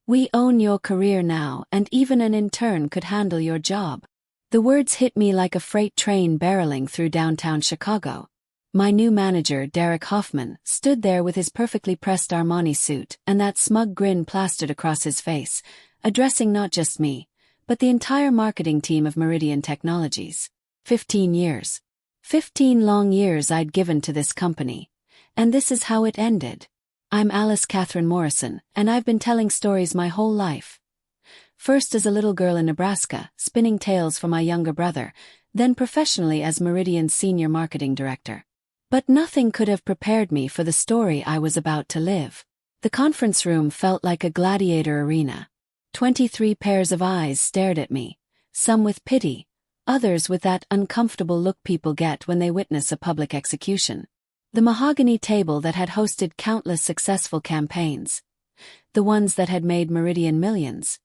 We own your career now, and even an intern could handle your job. The words hit me like a freight train barreling through downtown Chicago. My new manager, Derek Hoffman, stood there with his perfectly pressed Armani suit and that smug grin plastered across his face, addressing not just me, but the entire marketing team of Meridian Technologies. 15 years. 15 long years I'd given to this company. And this is how it ended. I'm Alice Catherine Morrison, and I've been telling stories my whole life. First as a little girl in Nebraska, spinning tales for my younger brother, then professionally as Meridian's senior marketing director. But nothing could have prepared me for the story I was about to live. The conference room felt like a gladiator arena. 23 pairs of eyes stared at me, some with pity, others with that uncomfortable look people get when they witness a public execution. The mahogany table that had hosted countless successful campaigns, the ones that had made Meridian millions,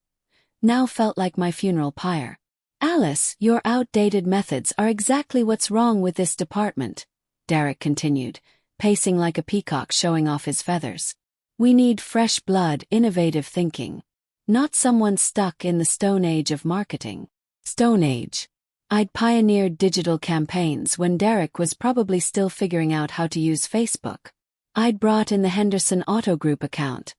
now felt like my funeral pyre. Alice, your outdated methods are exactly what's wrong with this department, Derek continued, pacing like a peacock showing off his feathers. We need fresh blood, innovative thinking. Not someone stuck in the Stone Age of marketing. Stone Age. I'd pioneered digital campaigns when Derek was probably still figuring out how to use Facebook. I'd brought in the Henderson Auto Group account,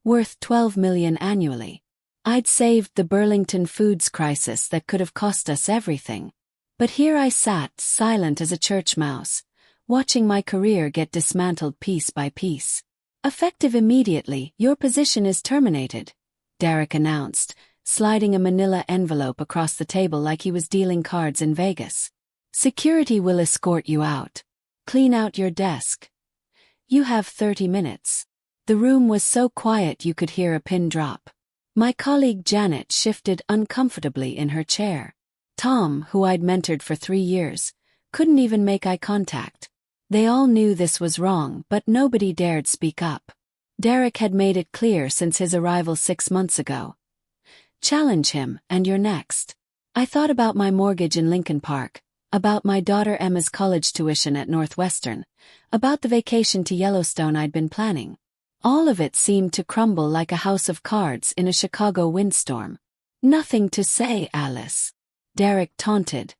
worth $12 million annually. I'd saved the Burlington foods crisis that could have cost us everything. But here I sat, silent as a church mouse, watching my career get dismantled piece by piece. Effective immediately, your position is terminated, Derek announced, sliding a manila envelope across the table like he was dealing cards in Vegas. Security will escort you out. Clean out your desk. You have 30 minutes. The room was so quiet you could hear a pin drop. My colleague Janet shifted uncomfortably in her chair. Tom, who I'd mentored for 3 years, couldn't even make eye contact. They all knew this was wrong, but nobody dared speak up. Derek had made it clear since his arrival 6 months ago. Challenge him, and you're next. I thought about my mortgage in Lincoln Park, about my daughter Emma's college tuition at Northwestern, about the vacation to Yellowstone I'd been planning. All of it seemed to crumble like a house of cards in a Chicago windstorm. Nothing to say, Alice, Derek taunted,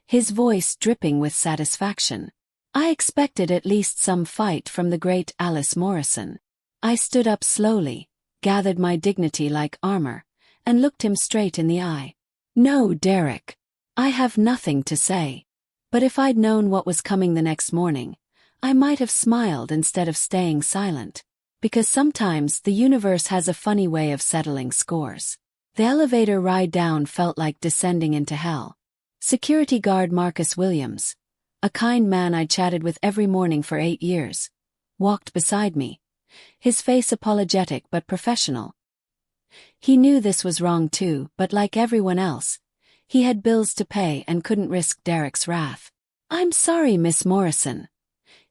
his voice dripping with satisfaction. I expected at least some fight from the great Alice Morrison. I stood up slowly, gathered my dignity like armor, and looked him straight in the eye. No, Derek. I have nothing to say. But if I'd known what was coming the next morning, I might have smiled instead of staying silent. Because sometimes the universe has a funny way of settling scores. The elevator ride down felt like descending into hell. Security guard Marcus Williams, a kind man I'd chatted with every morning for 8 years, walked beside me, his face apologetic but professional. He knew this was wrong too, but like everyone else, he had bills to pay and couldn't risk Derek's wrath. I'm sorry, Miss Morrison,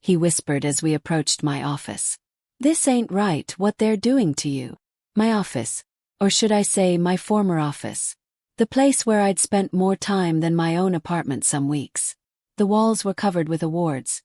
he whispered as we approached my office. This ain't right what they're doing to you. My office, or should I say my former office. The place where I'd spent more time than my own apartment some weeks. The walls were covered with awards.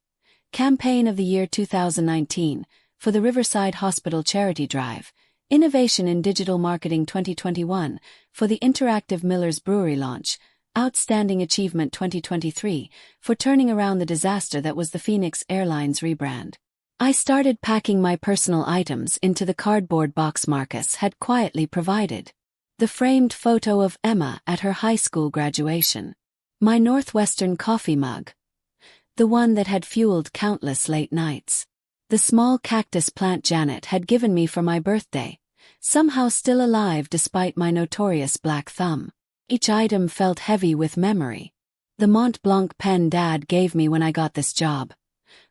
Campaign of the Year 2019, for the Riverside Hospital Charity Drive, Innovation in Digital Marketing 2021, for the Interactive Miller's Brewery launch, Outstanding Achievement 2023, for turning around the disaster that was the Phoenix Airlines rebrand. I started packing my personal items into the cardboard box Marcus had quietly provided. The framed photo of Emma at her high school graduation. My Northwestern coffee mug. The one that had fueled countless late nights. The small cactus plant Janet had given me for my birthday, somehow still alive despite my notorious black thumb. Each item felt heavy with memory. The Mont Blanc pen Dad gave me when I got this job.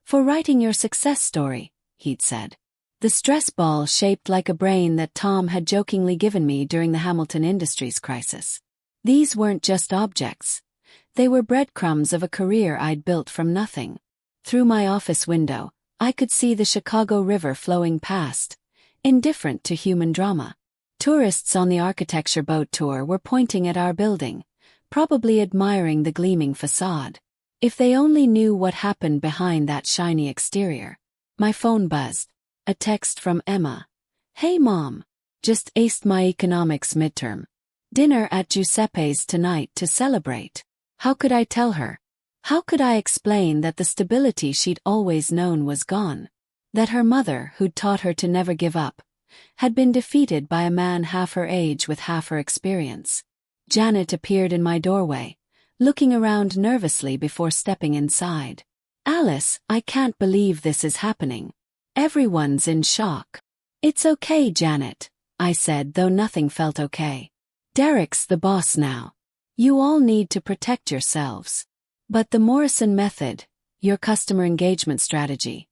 For writing your success story, he'd said. The stress ball shaped like a brain that Tom had jokingly given me during the Hamilton Industries crisis. These weren't just objects. They were breadcrumbs of a career I'd built from nothing. Through my office window, I could see the Chicago River flowing past, indifferent to human drama. Tourists on the architecture boat tour were pointing at our building, probably admiring the gleaming facade. If they only knew what happened behind that shiny exterior. My phone buzzed. A text from Emma. Hey Mom. Just aced my economics midterm. Dinner at Giuseppe's tonight to celebrate. How could I tell her? How could I explain that the stability she'd always known was gone? That her mother, who'd taught her to never give up, had been defeated by a man half her age with half her experience. Janet appeared in my doorway, looking around nervously before stepping inside. Alice, I can't believe this is happening. Everyone's in shock. It's okay, Janet, I said, though nothing felt okay. Derek's the boss now. You all need to protect yourselves. But the Morrison method, your customer engagement strategy,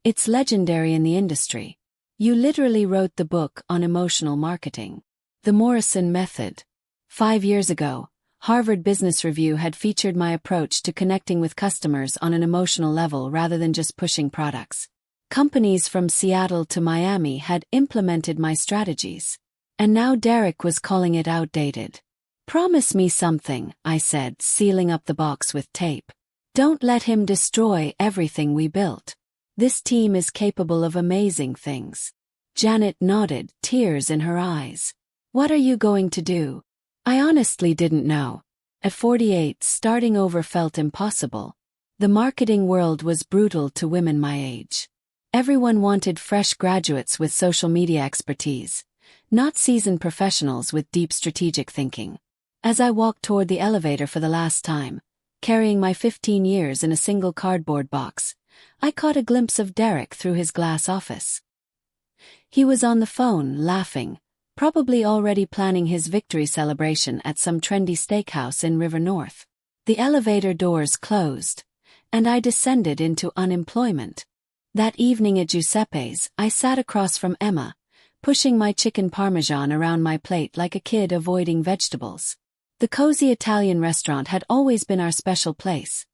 it's legendary in the industry. You literally wrote the book on emotional marketing. The Morrison method. 5 years ago, Harvard Business Review had featured my approach to connecting with customers on an emotional level rather than just pushing products. Companies from Seattle to Miami had implemented my strategies. And now Derek was calling it outdated. Promise me something, I said, sealing up the box with tape. Don't let him destroy everything we built. This team is capable of amazing things. Janet nodded, tears in her eyes. What are you going to do? I honestly didn't know. At 48, starting over felt impossible. The marketing world was brutal to women my age. Everyone wanted fresh graduates with social media expertise, not seasoned professionals with deep strategic thinking. As I walked toward the elevator for the last time, carrying my 15 years in a single cardboard box, I caught a glimpse of Derek through his glass office. He was on the phone, laughing, probably already planning his victory celebration at some trendy steakhouse in River North. The elevator doors closed, and I descended into unemployment. That evening at Giuseppe's, I sat across from Emma, pushing my chicken parmesan around my plate like a kid avoiding vegetables. The cozy Italian restaurant had always been our special place,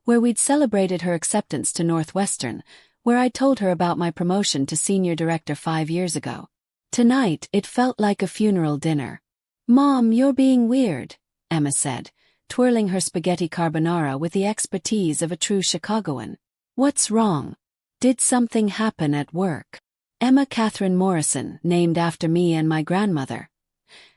where we'd celebrated her acceptance to Northwestern, where I told her about my promotion to senior director 5 years ago. Tonight, it felt like a funeral dinner. Mom, you're being weird, Emma said, twirling her spaghetti carbonara with the expertise of a true Chicagoan. What's wrong? Did something happen at work? Emma Catherine Morrison, named after me and my grandmother,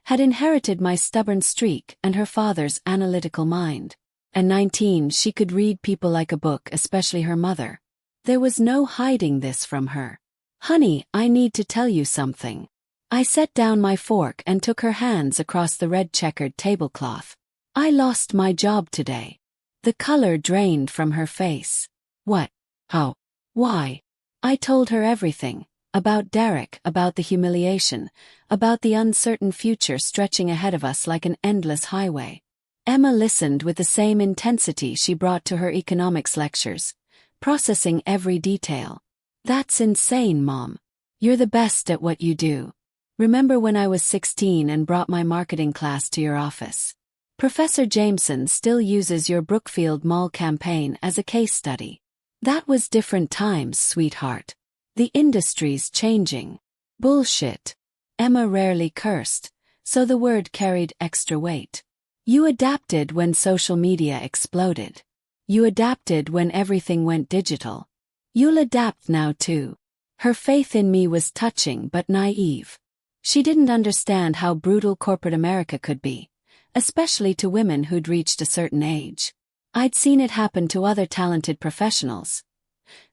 had inherited my stubborn streak and her father's analytical mind. At 19, she could read people like a book, especially her mother. There was no hiding this from her. Honey, I need to tell you something. I set down my fork and took her hands across the red checkered tablecloth. I lost my job today. The color drained from her face. What? How? Why? I told her everything. About Derek, about the humiliation, about the uncertain future stretching ahead of us like an endless highway. Emma listened with the same intensity she brought to her economics lectures, processing every detail. That's insane, Mom. You're the best at what you do. Remember when I was 16 and brought my marketing class to your office? Professor Jameson still uses your Brookfield Mall campaign as a case study. That was different times, sweetheart. The industry's changing. Bullshit. Emma rarely cursed, so the word carried extra weight. You adapted when social media exploded. You adapted when everything went digital. You'll adapt now too. Her faith in me was touching but naive. She didn't understand how brutal corporate America could be, especially to women who'd reached a certain age. I'd seen it happen to other talented professionals,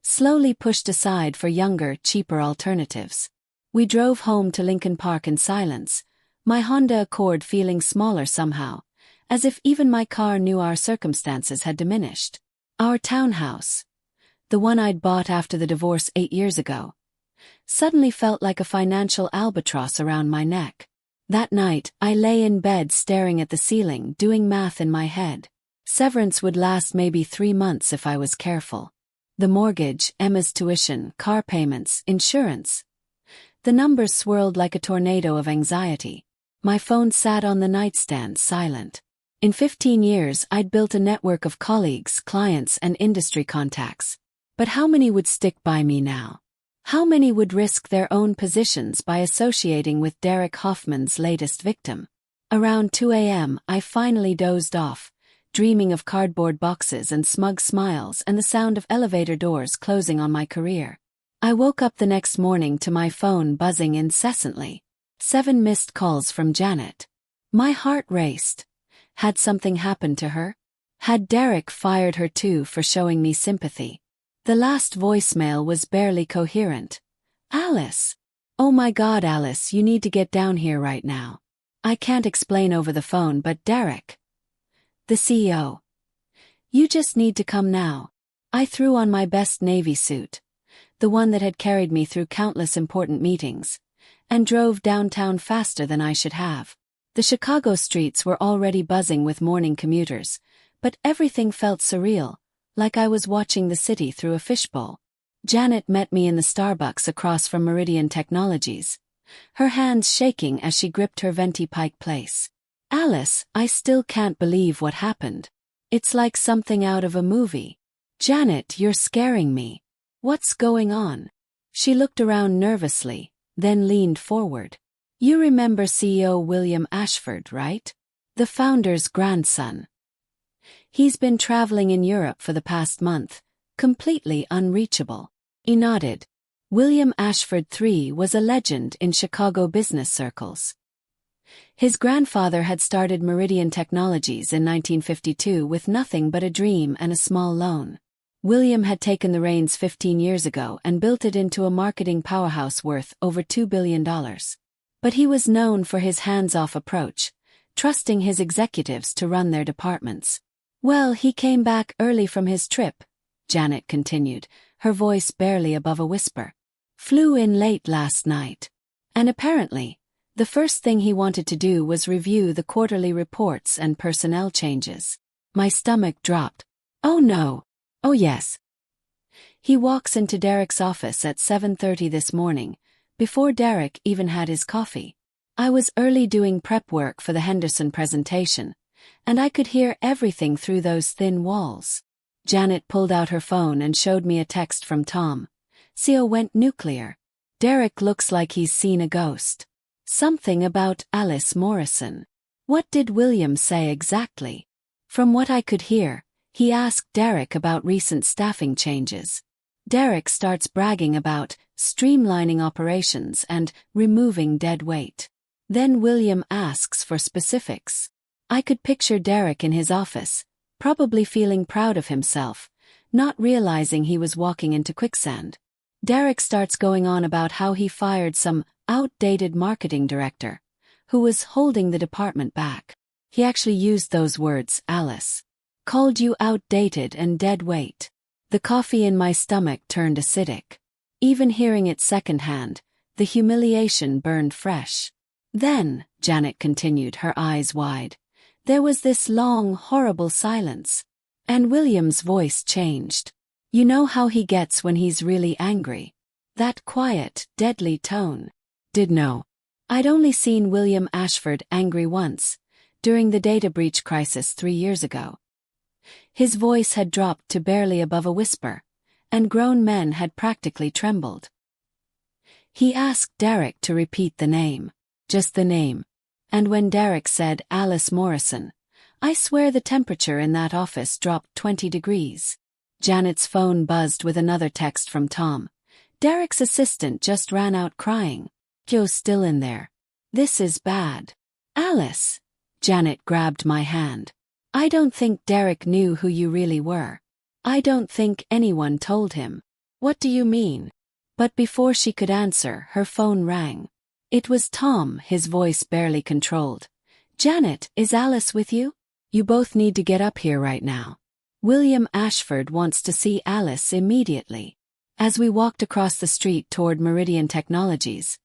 slowly pushed aside for younger, cheaper alternatives. We drove home to Lincoln Park in silence, my Honda Accord feeling smaller somehow, as if even my car knew our circumstances had diminished. Our townhouse, the one I'd bought after the divorce 8 years ago, suddenly felt like a financial albatross around my neck. That night, I lay in bed staring at the ceiling, doing math in my head. Severance would last maybe 3 months if I was careful. The mortgage, Emma's tuition, car payments, insurance. The numbers swirled like a tornado of anxiety. My phone sat on the nightstand, silent. In 15 years, I'd built a network of colleagues, clients, and industry contacts. But how many would stick by me now? How many would risk their own positions by associating with Derek Hoffman's latest victim? Around 2 a.m., I finally dozed off, dreaming of cardboard boxes and smug smiles and the sound of elevator doors closing on my career. I woke up the next morning to my phone buzzing incessantly. 7 missed calls from Janet. My heart raced. Had something happened to her? Had Derek fired her too for showing me sympathy? The last voicemail was barely coherent. Alice. Oh my God, Alice, you need to get down here right now. I can't explain over the phone, but Derek, the CEO. You just need to come now. I threw on my best Navy suit, the one that had carried me through countless important meetings, and drove downtown faster than I should have. The Chicago streets were already buzzing with morning commuters, but everything felt surreal, like I was watching the city through a fishbowl. Janet met me in the Starbucks across from Meridian Technologies, her hands shaking as she gripped her venti Pike Place. Alice, I still can't believe what happened. It's like something out of a movie. Janet, you're scaring me. What's going on? She looked around nervously, then leaned forward. You remember CEO William Ashford, right? The founder's grandson. He's been traveling in Europe for the past month, completely unreachable. He nodded. William Ashford III was a legend in Chicago business circles. His grandfather had started Meridian Technologies in 1952 with nothing but a dream and a small loan. William had taken the reins 15 years ago and built it into a marketing powerhouse worth over $2 billion. But he was known for his hands-off approach, trusting his executives to run their departments. Well, he came back early from his trip, Janet continued, her voice barely above a whisper. Flew in late last night. And apparently, the first thing he wanted to do was review the quarterly reports and personnel changes. My stomach dropped. Oh no. Oh yes. He walks into Derek's office at 7:30 this morning, before Derek even had his coffee. I was early doing prep work for the Henderson presentation, and I could hear everything through those thin walls. Janet pulled out her phone and showed me a text from Tom. CEO went nuclear. Derek looks like he's seen a ghost. Something about Alice Morrison. What did William say exactly? From what I could hear, he asked Derek about recent staffing changes. Derek starts bragging about streamlining operations and removing dead weight. Then William asks for specifics. I could picture Derek in his office, probably feeling proud of himself, not realizing he was walking into quicksand. Derek starts going on about how he fired some outdated marketing director, who was holding the department back. He actually used those words, Alice. Called you outdated and dead weight. The coffee in my stomach turned acidic. Even hearing it secondhand, the humiliation burned fresh. Then, Janet continued, her eyes wide, there was this long, horrible silence. And William's voice changed. You know how he gets when he's really angry. That quiet, deadly tone. Did know. I'd only seen William Ashford angry once, during the data breach crisis 3 years ago. His voice had dropped to barely above a whisper, and grown men had practically trembled. He asked Derek to repeat the name. Just the name. And when Derek said Alice Morrison, I swear the temperature in that office dropped 20 degrees. Janet's phone buzzed with another text from Tom. Derek's assistant just ran out crying. Joe's still in there. This is bad. Alice. Janet grabbed my hand. I don't think Derek knew who you really were. I don't think anyone told him. What do you mean? But before she could answer, her phone rang. It was Tom, his voice barely controlled. Janet, is Alice with you? You both need to get up here right now. William Ashford wants to see Alice immediately. As we walked across the street toward Meridian Technologies,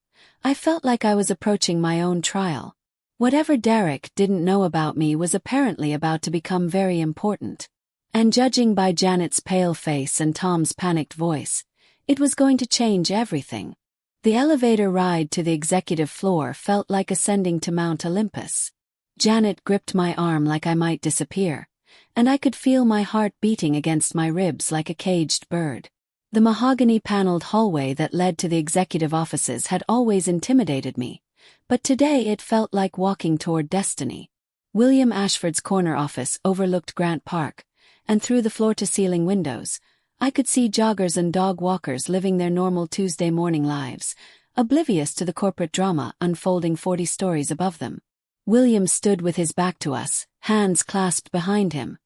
I felt like I was approaching my own trial. Whatever Derek didn't know about me was apparently about to become very important. And judging by Janet's pale face and Tom's panicked voice, it was going to change everything. The elevator ride to the executive floor felt like ascending to Mount Olympus. Janet gripped my arm like I might disappear, and I could feel my heart beating against my ribs like a caged bird. The mahogany-paneled hallway that led to the executive offices had always intimidated me, but today it felt like walking toward destiny. William Ashford's corner office overlooked Grant Park, and through the floor-to-ceiling windows, I could see joggers and dog walkers living their normal Tuesday morning lives, oblivious to the corporate drama unfolding 40 stories above them. William stood with his back to us, hands clasped behind him,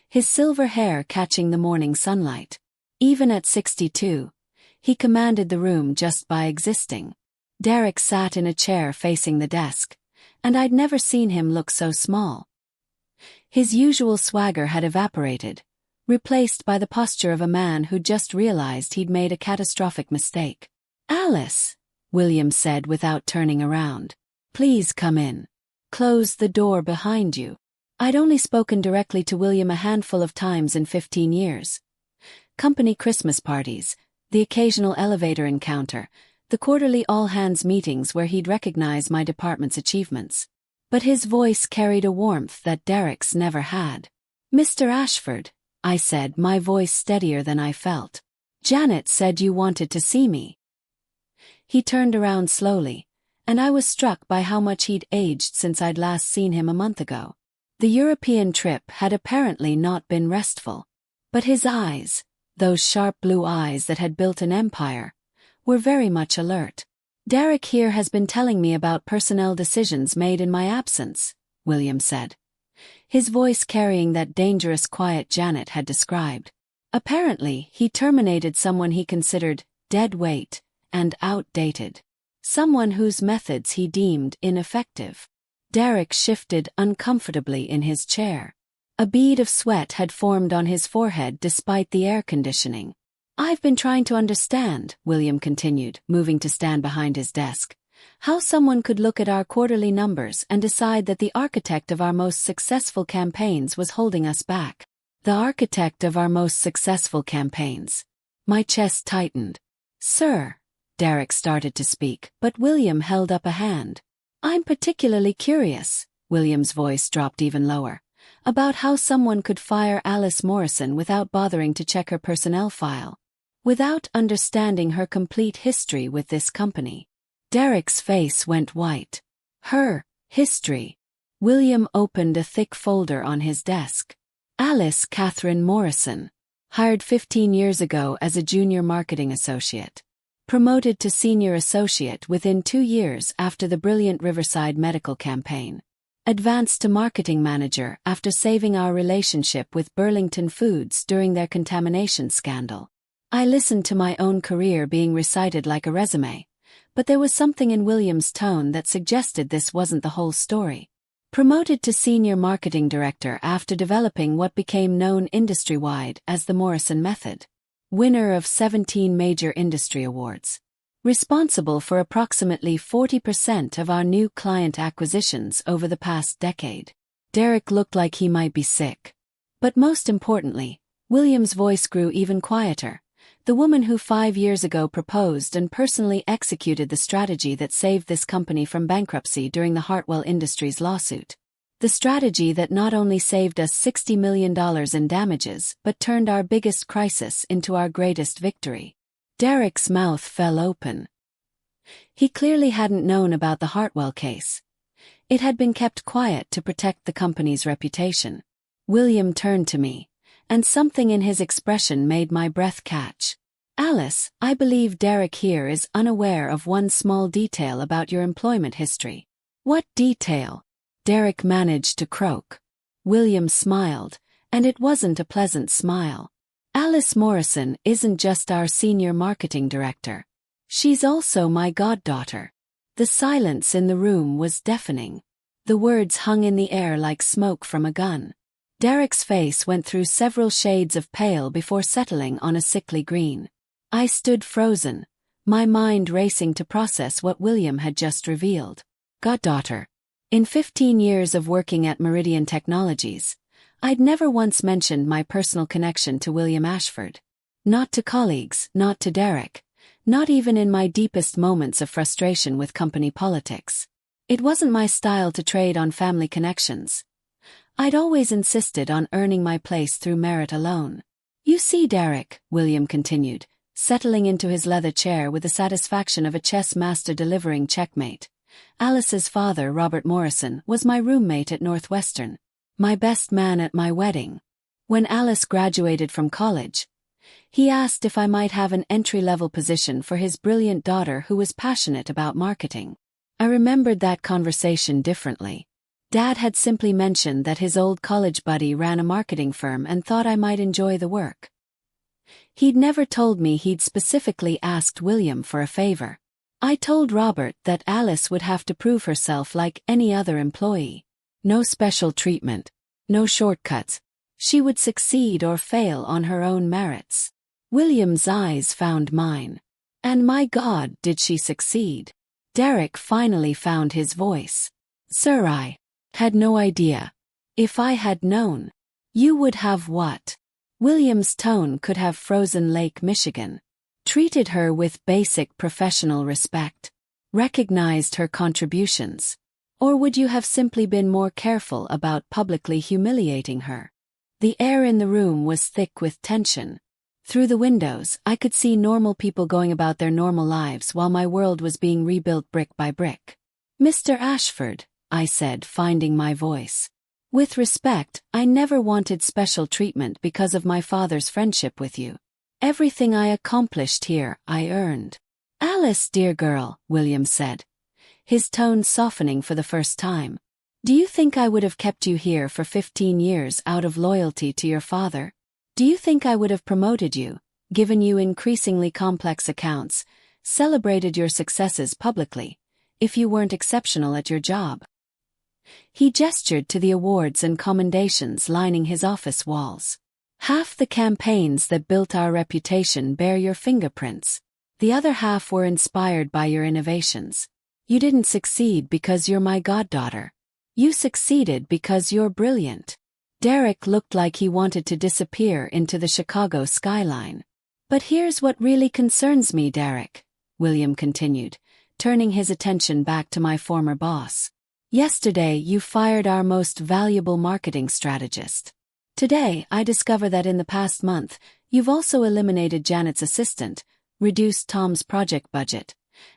his silver hair catching the morning sunlight. Even at 62, he commanded the room just by existing. Derek sat in a chair facing the desk, and I'd never seen him look so small. His usual swagger had evaporated, replaced by the posture of a man who'd just realized he'd made a catastrophic mistake. "Alice," William said without turning around. "Please come in. Close the door behind you." I'd only spoken directly to William a handful of times in 15 years. Company Christmas parties, the occasional elevator encounter, the quarterly all-hands meetings where he'd recognize my department's achievements. But his voice carried a warmth that Derek's never had. "Mr. Ashford," I said, my voice steadier than I felt. "Janet said you wanted to see me." He turned around slowly, and I was struck by how much he'd aged since I'd last seen him a month ago. The European trip had apparently not been restful. But his eyes, those sharp blue eyes that had built an empire, were very much alert. "Derek here has been telling me about personnel decisions made in my absence," William said, his voice carrying that dangerous quiet Janet had described. Apparently, he terminated someone he considered dead weight and outdated. Someone whose methods he deemed ineffective. Derek shifted uncomfortably in his chair. A bead of sweat had formed on his forehead despite the air conditioning. "I've been trying to understand," William continued, moving to stand behind his desk, "how someone could look at our quarterly numbers and decide that the architect of our most successful campaigns was holding us back." The architect of our most successful campaigns. My chest tightened. "Sir," Derek started to speak, but William held up a hand. "I'm particularly curious," William's voice dropped even lower, "about how someone could fire Alice Morrison without bothering to check her personnel file, without understanding her complete history with this company." Derek's face went white. "Her history." William opened a thick folder on his desk. "Alice Catherine Morrison, hired 15 years ago as a junior marketing associate. Promoted to senior associate within 2 years after the brilliant Riverside medical campaign. Advanced to marketing manager after saving our relationship with Burlington Foods during their contamination scandal." I listened to my own career being recited like a resume, but there was something in William's tone that suggested this wasn't the whole story. Promoted to senior marketing director after developing what became known industry-wide as the Morrison Method. Winner of 17 major industry awards. Responsible for approximately 40% of our new client acquisitions over the past decade. Derek looked like he might be sick. But most importantly, William's voice grew even quieter. The woman who 5 years ago proposed and personally executed the strategy that saved this company from bankruptcy during the Hartwell Industries lawsuit. The strategy that not only saved us $60 million in damages but turned our biggest crisis into our greatest victory. Derek's mouth fell open. He clearly hadn't known about the Hartwell case. It had been kept quiet to protect the company's reputation. William turned to me, and something in his expression made my breath catch. "Alice, I believe Derek here is unaware of one small detail about your employment history." "What detail?" Derek managed to croak. William smiled, and it wasn't a pleasant smile. "Alice Morrison isn't just our senior marketing director. She's also my goddaughter." The silence in the room was deafening. The words hung in the air like smoke from a gun. Derek's face went through several shades of pale before settling on a sickly green. I stood frozen, my mind racing to process what William had just revealed. Goddaughter. In 15 years of working at Meridian Technologies, I'd never once mentioned my personal connection to William Ashford. Not to colleagues, not to Derek, not even in my deepest moments of frustration with company politics. It wasn't my style to trade on family connections. I'd always insisted on earning my place through merit alone. "You see, Derek," William continued, settling into his leather chair with the satisfaction of a chess master delivering checkmate. "Alice's father, Robert Morrison, was my roommate at Northwestern. My best man at my wedding. When Alice graduated from college, He asked if I might have an entry-level position for his brilliant daughter who was passionate about marketing. I remembered that conversation differently. Dad had simply mentioned that his old college buddy ran a marketing firm and thought I might enjoy the work. He'd never told me he'd specifically asked William for a favor. I told Robert that Alice would have to prove herself like any other employee. No special treatment, no shortcuts. She would succeed or fail on her own merits. William's eyes found mine. And my God, did she succeed. Derek finally found his voice. Sir, I had no idea. If I had known. You would have what? William's tone could have frozen Lake Michigan. Treated her with basic professional respect. Recognized her contributions. Or would you have simply been more careful about publicly humiliating her? The air in the room was thick with tension. Through the windows, I could see normal people going about their normal lives while my world was being rebuilt brick by brick. Mr. Ashford, I said, finding my voice. With respect, I never wanted special treatment because of my father's friendship with you. Everything I accomplished here, I earned. Alice, dear girl, William said, his tone softening for the first time. Do you think I would have kept you here for 15 years out of loyalty to your father? Do you think I would have promoted you, given you increasingly complex accounts, celebrated your successes publicly, if you weren't exceptional at your job? He gestured to the awards and commendations lining his office walls. Half the campaigns that built our reputation bear your fingerprints. The other half were inspired by your innovations. You didn't succeed because you're my goddaughter. You succeeded because you're brilliant. Derek looked like he wanted to disappear into the Chicago skyline. But here's what really concerns me, Derek, William continued, turning his attention back to my former boss. Yesterday you fired our most valuable marketing strategist. Today I discover that in the past month, you've also eliminated Janet's assistant, reduced Tom's project budget,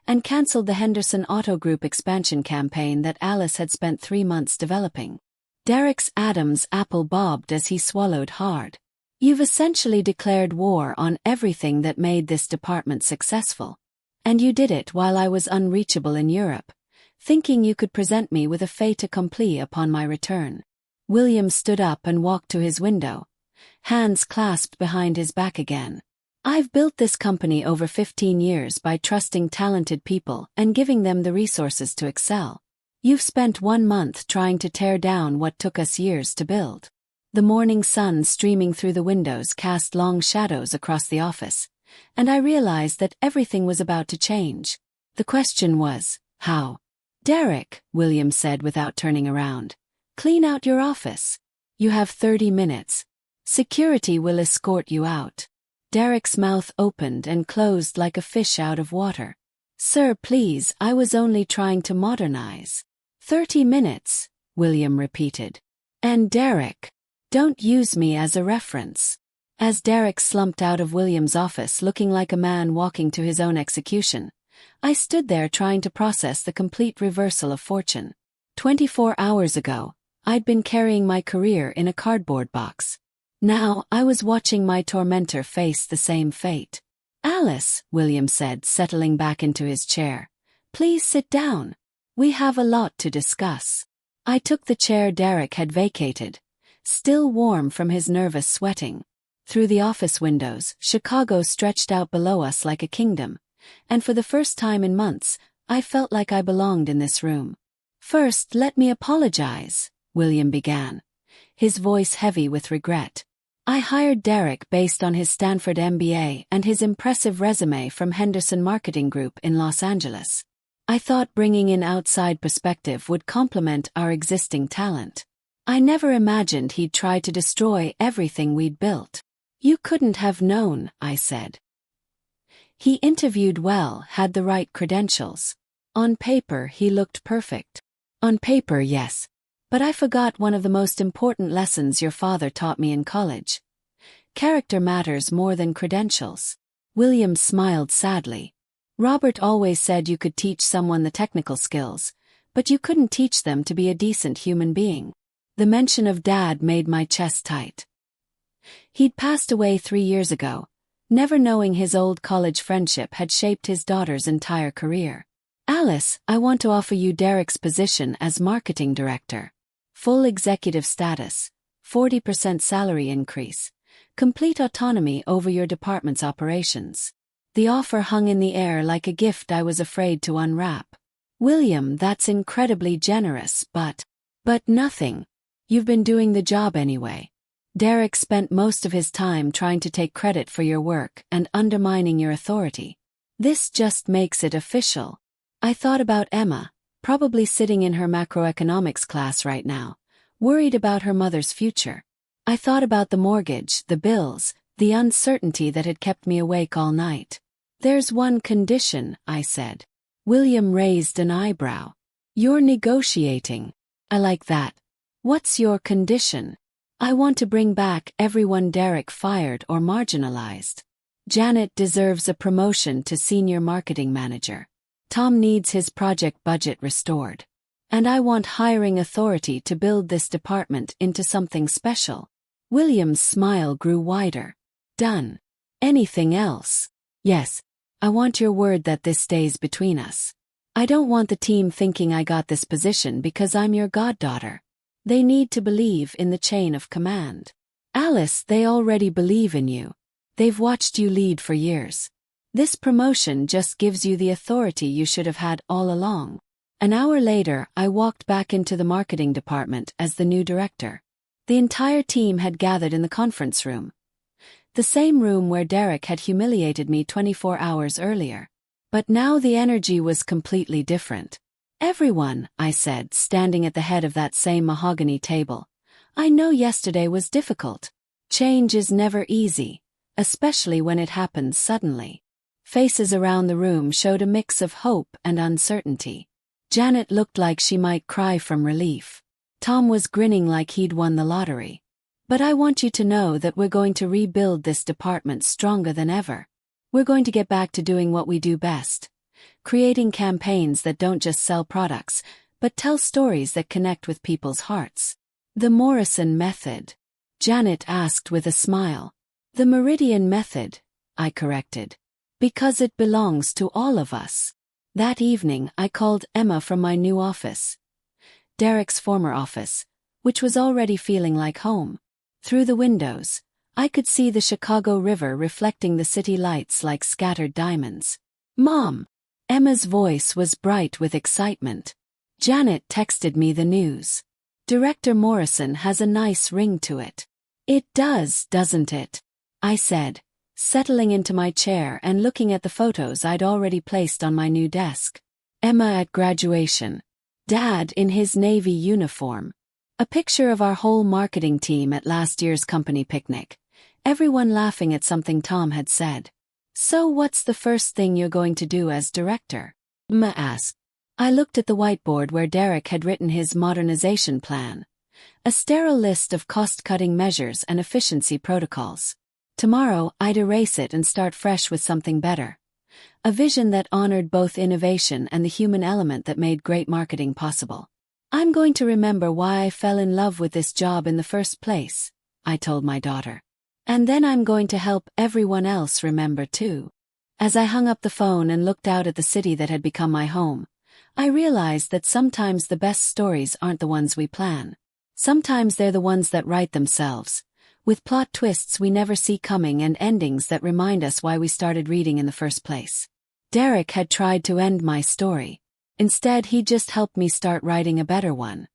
and cancelled the Henderson Auto Group expansion campaign that Alice had spent 3 months developing. Derek's Adam's apple bobbed as he swallowed hard. You've essentially declared war on everything that made this department successful. And you did it while I was unreachable in Europe, thinking you could present me with a fait accompli upon my return. William stood up and walked to his window, hands clasped behind his back again. I've built this company over 15 years by trusting talented people and giving them the resources to excel. You've spent 1 month trying to tear down what took us years to build. The morning sun streaming through the windows cast long shadows across the office, and I realized that everything was about to change. The question was, how? Derek, William said without turning around, clean out your office. You have 30 minutes. Security will escort you out. Derek's mouth opened and closed like a fish out of water. Sir, please, I was only trying to modernize. 30 minutes, William repeated. And Derek, don't use me as a reference. As Derek slumped out of William's office looking like a man walking to his own execution, I stood there trying to process the complete reversal of fortune. 24 hours ago, I'd been carrying my career in a cardboard box. Now, I was watching my tormentor face the same fate. Alice, William said, settling back into his chair. Please sit down. We have a lot to discuss. I took the chair Derek had vacated, still warm from his nervous sweating. Through the office windows, Chicago stretched out below us like a kingdom, and for the first time in months, I felt like I belonged in this room. First, let me apologize, William began, his voice heavy with regret. I hired Derek based on his Stanford MBA and his impressive resume from Henderson Marketing Group in Los Angeles. I thought bringing in outside perspective would complement our existing talent. I never imagined he'd try to destroy everything we'd built. You couldn't have known, I said. He interviewed well, had the right credentials. On paper, he looked perfect. On paper, yes. But I forgot one of the most important lessons your father taught me in college. Character matters more than credentials. William smiled sadly. Robert always said you could teach someone the technical skills, but you couldn't teach them to be a decent human being. The mention of Dad made my chest tight. He'd passed away 3 years ago, never knowing his old college friendship had shaped his daughter's entire career. Alice, I want to offer you Derek's position as marketing director. Full executive status, 40% salary increase, complete autonomy over your department's operations. The offer hung in the air like a gift I was afraid to unwrap. William, that's incredibly generous, but nothing. You've been doing the job anyway. Derek spent most of his time trying to take credit for your work and undermining your authority. This just makes it official. I thought about Emma, probably sitting in her macroeconomics class right now, worried about her mother's future. I thought about the mortgage, the bills, the uncertainty that had kept me awake all night. There's one condition, I said. William raised an eyebrow. You're negotiating. I like that. What's your condition? I want to bring back everyone Derek fired or marginalized. Janet deserves a promotion to senior marketing manager. Tom needs his project budget restored. And I want hiring authority to build this department into something special. William's smile grew wider. Done. Anything else? Yes. I want your word that this stays between us. I don't want the team thinking I got this position because I'm your goddaughter. They need to believe in the chain of command. Alice, they already believe in you. They've watched you lead for years. This promotion just gives you the authority you should have had all along. An hour later, I walked back into the marketing department as the new director. The entire team had gathered in the conference room. The same room where Derek had humiliated me 24 hours earlier. But now the energy was completely different. Everyone, I said, standing at the head of that same mahogany table. I know yesterday was difficult. Change is never easy, especially when it happens suddenly. Faces around the room showed a mix of hope and uncertainty. Janet looked like she might cry from relief. Tom was grinning like he'd won the lottery. But I want you to know that we're going to rebuild this department stronger than ever. We're going to get back to doing what we do best. Creating campaigns that don't just sell products, but tell stories that connect with people's hearts. The Morrison method, Janet asked with a smile. The Meridian method, I corrected. Because it belongs to all of us. That evening, I called Emma from my new office. Derek's former office, which was already feeling like home. Through the windows, I could see the Chicago River reflecting the city lights like scattered diamonds. Mom! Emma's voice was bright with excitement. Janet texted me the news. Director Morrison has a nice ring to it. It does, doesn't it? I said, settling into my chair and looking at the photos I'd already placed on my new desk. Emma at graduation. Dad in his Navy uniform. A picture of our whole marketing team at last year's company picnic. Everyone laughing at something Tom had said. So what's the first thing you're going to do as director? Emma asked. I looked at the whiteboard where Derek had written his modernization plan. A sterile list of cost-cutting measures and efficiency protocols. Tomorrow, I'd erase it and start fresh with something better. A vision that honored both innovation and the human element that made great marketing possible. I'm going to remember why I fell in love with this job in the first place, I told my daughter. And then I'm going to help everyone else remember too. As I hung up the phone and looked out at the city that had become my home, I realized that sometimes the best stories aren't the ones we plan. Sometimes they're the ones that write themselves, with plot twists we never see coming and endings that remind us why we started reading in the first place. Derek had tried to end my story. Instead, he just helped me start writing a better one.